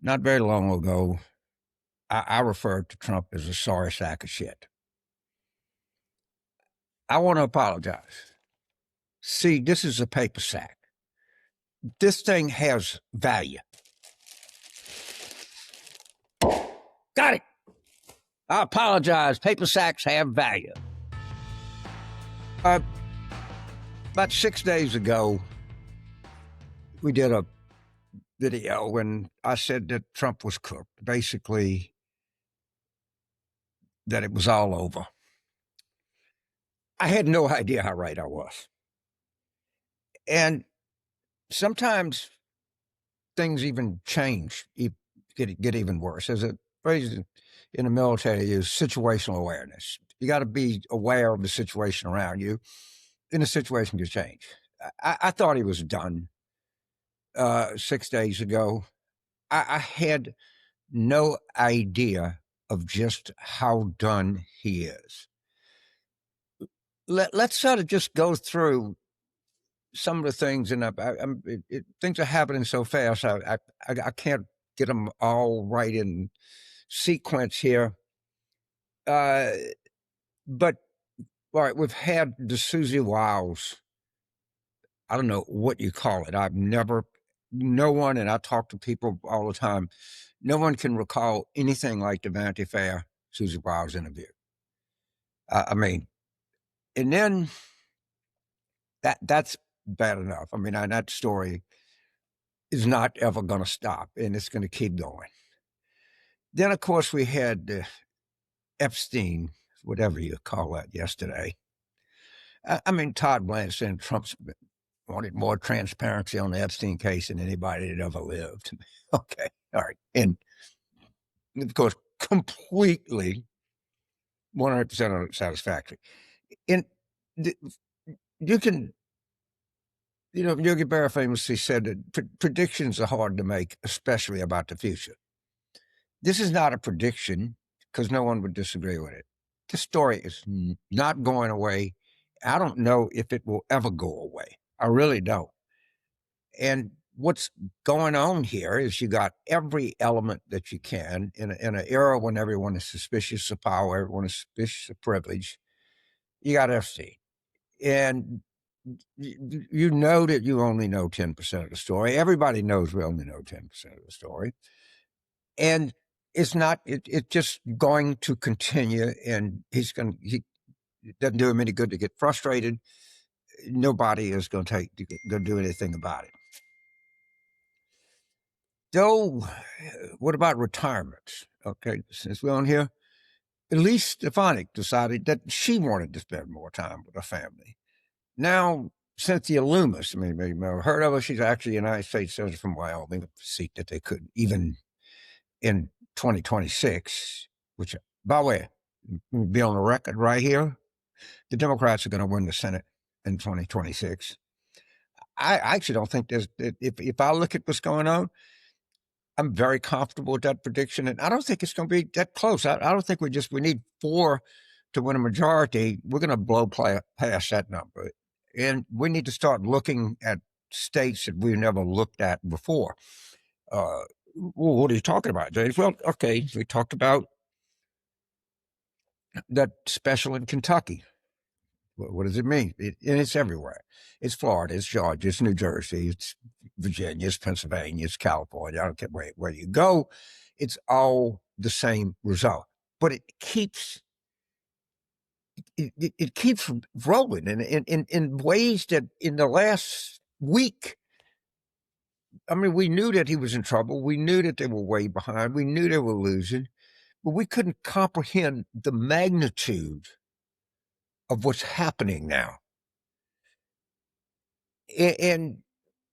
Not very long ago, I referred to Trump as a sorry sack of shit. I want to apologize. See, this is a paper sack. This thing has value. Got it. I apologize. Paper sacks have value. About 6 days ago, we did a video when I said that Trump was cooked. Basically, that it was all over. I had no idea how right I was. And sometimes things even change, get even worse. There's a phrase in the military is situational awareness. You got to be aware of the situation around you, and the situation can change. I thought he was done 6 days ago. I had no idea of just how done he is. Let's sort of just go through some of the things, and things are happening so fast. I can't get them all right in sequence here. But all right, we've had the Susie Wiles. I don't know what you call it. No one, and I talk to people all the time, no one can recall anything like the Vanity Fair Susie Wiles interview. I mean, and then that's bad enough. I mean, that story is not ever going to stop, and it's going to keep going. Then, of course, we had Epstein, whatever you call that, yesterday. I mean, Todd Blanche saying Trump's wanted more transparency on the Epstein case than anybody that ever lived. Okay, all right. And, of course, completely 100% unsatisfactory. And you can, Yogi Berra famously said that predictions are hard to make, especially about the future. This is not a prediction because no one would disagree with it. This story is not going away. I don't know if it will ever go away. I really don't. And what's going on here is you got every element that you can in an era when everyone is suspicious of power, everyone is suspicious of privilege. You got FC. And you know that you only know 10% of the story. Everybody knows we only know 10% of the story. And it's just going to continue, and it doesn't do him any good to get frustrated. Nobody is going to do anything about it. So, what about retirements? Okay, since we're on here, Elise Stefanik decided that she wanted to spend more time with her family. Now, Cynthia Loomis, I mean, maybe you've never heard of her. She's actually a United States Senator from Wyoming, a seat that they could even in 2026, which, by the way, be on the record right here, the Democrats are going to win the Senate in 2026. I actually don't think if I look at what's going on, I'm very comfortable with that prediction, and I don't think it's going to be that close. I don't think we need 4 to win a majority. We're going to blow past that number, and we need to start looking at states that we've never looked at before. What are you talking about, James? Well, okay, we talked about that special in Kentucky. What does it mean? And it's everywhere. It's Florida, it's Georgia, it's New Jersey, it's Virginia, it's Pennsylvania, it's California. I don't care where you go. It's all the same result. But it keeps rolling in ways that in the last week, I mean, we knew that he was in trouble. We knew that they were way behind. We knew they were losing. But we couldn't comprehend the magnitude of what's happening now. And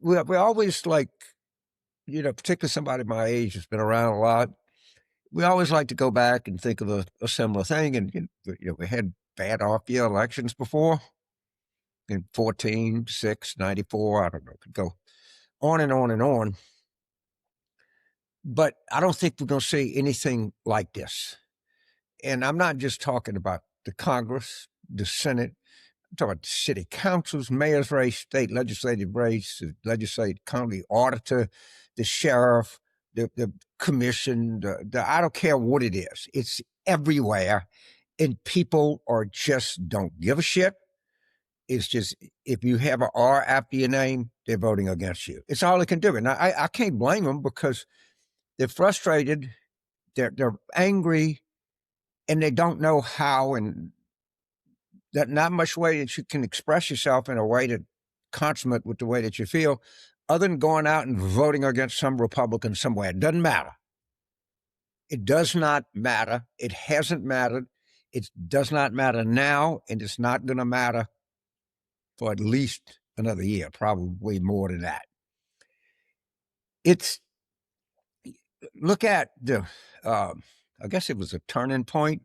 we always like, particularly somebody my age has been around a lot, we always like to go back and think of a similar thing. And, we had bad off-year elections before in 14, 6, 94, I don't know, could go on and on and on. But I don't think we're going to see anything like this. And I'm not just talking about the Congress, the Senate. I'm talking about the city councils, mayor's race, state legislative race, the legislative county auditor, the sheriff, the commission, I don't care what it is. It's everywhere. And people are just don't give a shit. It's just, if you have an R after your name, they're voting against you. It's all they can do. And I can't blame them because they're frustrated, they're angry, and they don't know how, and that not much way that you can express yourself in a way that consummate with the way that you feel, other than going out and voting against some Republican somewhere. It doesn't matter. It does not matter. It hasn't mattered. It does not matter now, and it's not going to matter for at least another year, probably more than that. It's, look at the, I guess it was a turning point.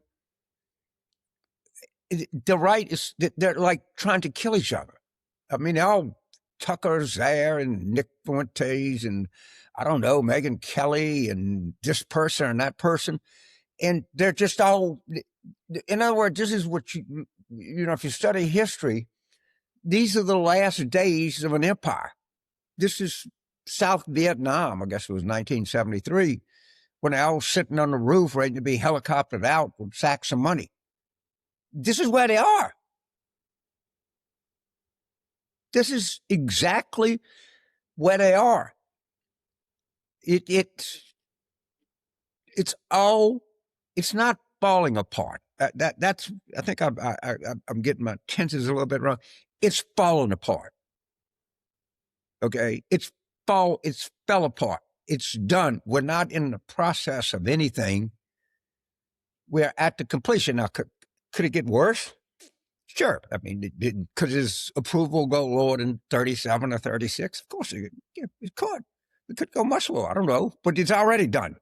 The right is, they're like trying to kill each other. I mean, all Tucker's there and Nick Fuentes and I don't know, Megyn Kelly and this person and that person. And they're just all, in other words, this is what you know, if you study history, these are the last days of an empire. This is South Vietnam, I guess it was 1973, when they're all sitting on the roof ready to be helicoptered out with sacks of money. This is where they are. This is exactly where they are. It's all, it's not falling apart. That's, I think I'm getting my tenses a little bit wrong. It's falling apart. Okay, it's fell apart. It's done. We're not in the process of anything. We're at the completion. Now, could it get worse? Sure. I mean, could his approval go lower than 37 or 36? Of course it could. It could go much lower. I don't know, but it's already done.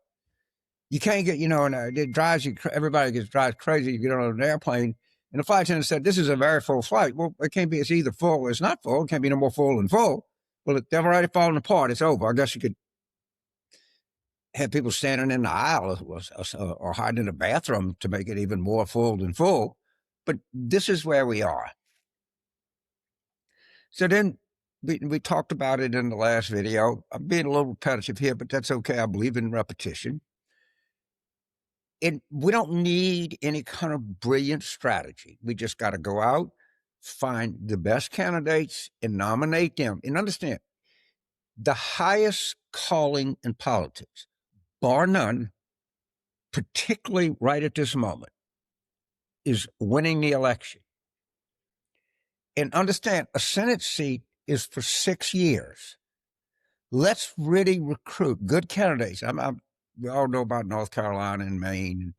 You can't get, you know, and it drives you, everybody drives crazy. You get on an airplane, and the flight attendant said, this is a very full flight. Well, it can't be, it's either full or it's not full. It can't be no more full than full. Well, they've already fallen apart. It's over. I guess you could have people standing in the aisle or hiding in the bathroom to make it even more full than full. But this is where we are. So then we talked about it in the last video. I'm being a little repetitive here, but that's okay. I believe in repetition. And we don't need any kind of brilliant strategy. We just got to go out, find the best candidates and nominate them. And understand, the highest calling in politics, bar none, particularly right at this moment, is winning the election. And understand, a Senate seat is for 6 years. Let's really recruit good candidates. We all know about North Carolina and Maine, and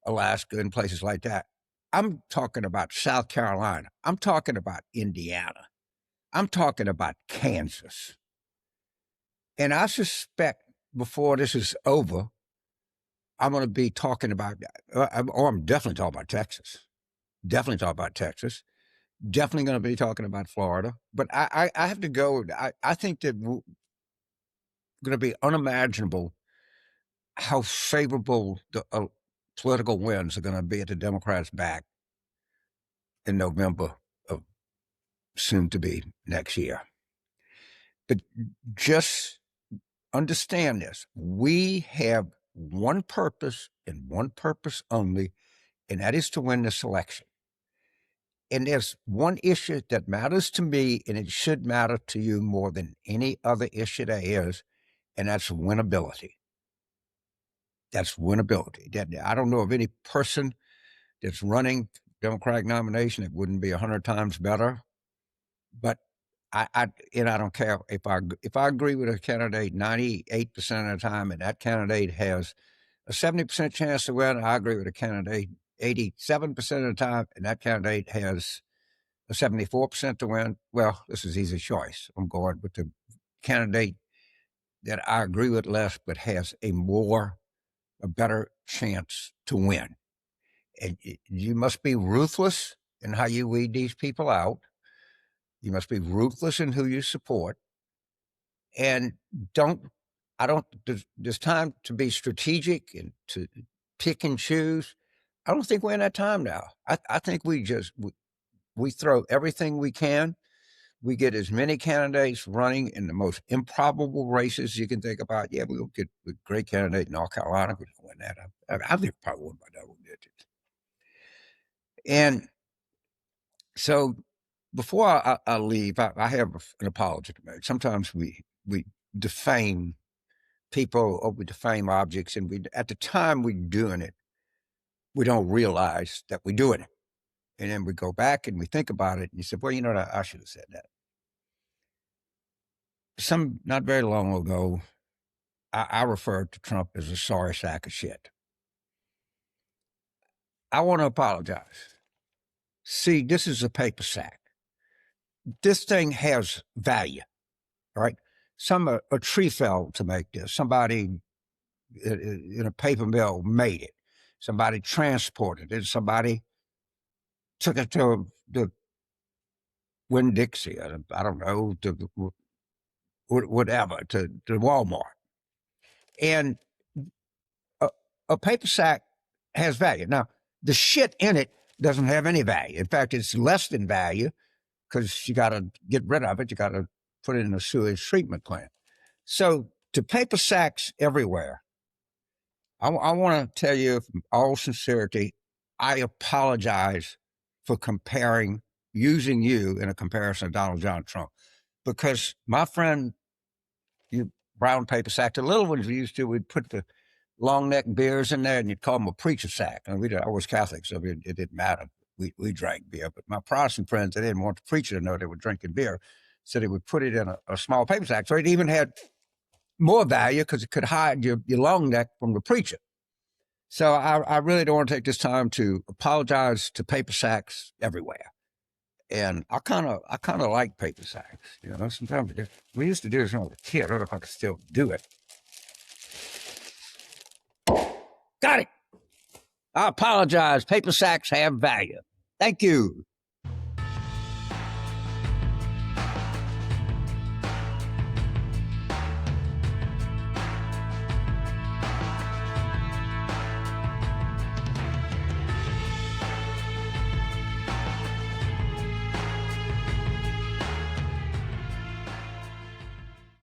Alaska, and places like that. I'm talking about South Carolina. I'm talking about Indiana. I'm talking about Kansas. And I suspect before this is over, I'm going to be talking about, I'm definitely talking about Texas. Definitely talking about Texas. Definitely going to be talking about Florida. But I have to go. I think that going to be unimaginable how favorable the political winds are going to be at the Democrats' back in November of soon to be next year. But just understand this. We have one purpose and one purpose only, and that is to win this election. And there's one issue that matters to me, and it should matter to you more than any other issue there is, and that's winnability. That's winnability. I don't know of any person that's running Democratic nomination that wouldn't be 100 times better. But I don't care if I agree with a candidate 98% of the time, and that candidate has a 70% chance to win. I agree with a candidate 87% of the time, and that candidate has a 74% to win. Well, this is easy choice. I'm going with the candidate that I agree with less, but has a better chance to win. And you must be ruthless in how you weed these people out. You must be ruthless in who you support. And there's time to be strategic and to pick and choose. I don't think we're in that time now. I think we throw everything we can we get as many candidates running in the most improbable races you can think about. Yeah, we'll get a great candidate in North Carolina. We don't win that. I think probably won by double digits. And so before I leave, I have an apology to make. Sometimes we defame people or we defame objects, and we at the time we're doing it, we don't realize that we're doing it. And then we go back and we think about it, and you say, well, you know what, I should have said that. Not very long ago, I referred to Trump as a sorry sack of shit. I want to apologize. See, this is a paper sack. This thing has value, right? A tree fell to make this. Somebody in a paper mill made it. Somebody transported it. Somebody took it to the Winn-Dixie. I don't know, to whatever, to Walmart. And a paper sack has value. Now, the shit in it doesn't have any value. In fact, it's less than value because you got to get rid of it. You got to put it in a sewage treatment plant. So to paper sacks everywhere, I want to tell you from all sincerity, I apologize for using you in a comparison to Donald John Trump. Because my friend, you brown paper sack, the little ones we used to, we'd put the long neck beers in there and you'd call them a preacher sack. And I was Catholic, so it didn't matter. We drank beer. But my Protestant friends, they didn't want the preacher to know they were drinking beer. So they would put it in a small paper sack. So it even had more value because it could hide your long neck from the preacher. So I really don't want to take this time to apologize to paper sacks everywhere. And I kind of like paper sacks. You know, sometimes we used to do this when I was a kid. I don't know if I can still do it. Got it. I apologize. Paper sacks have value. Thank you.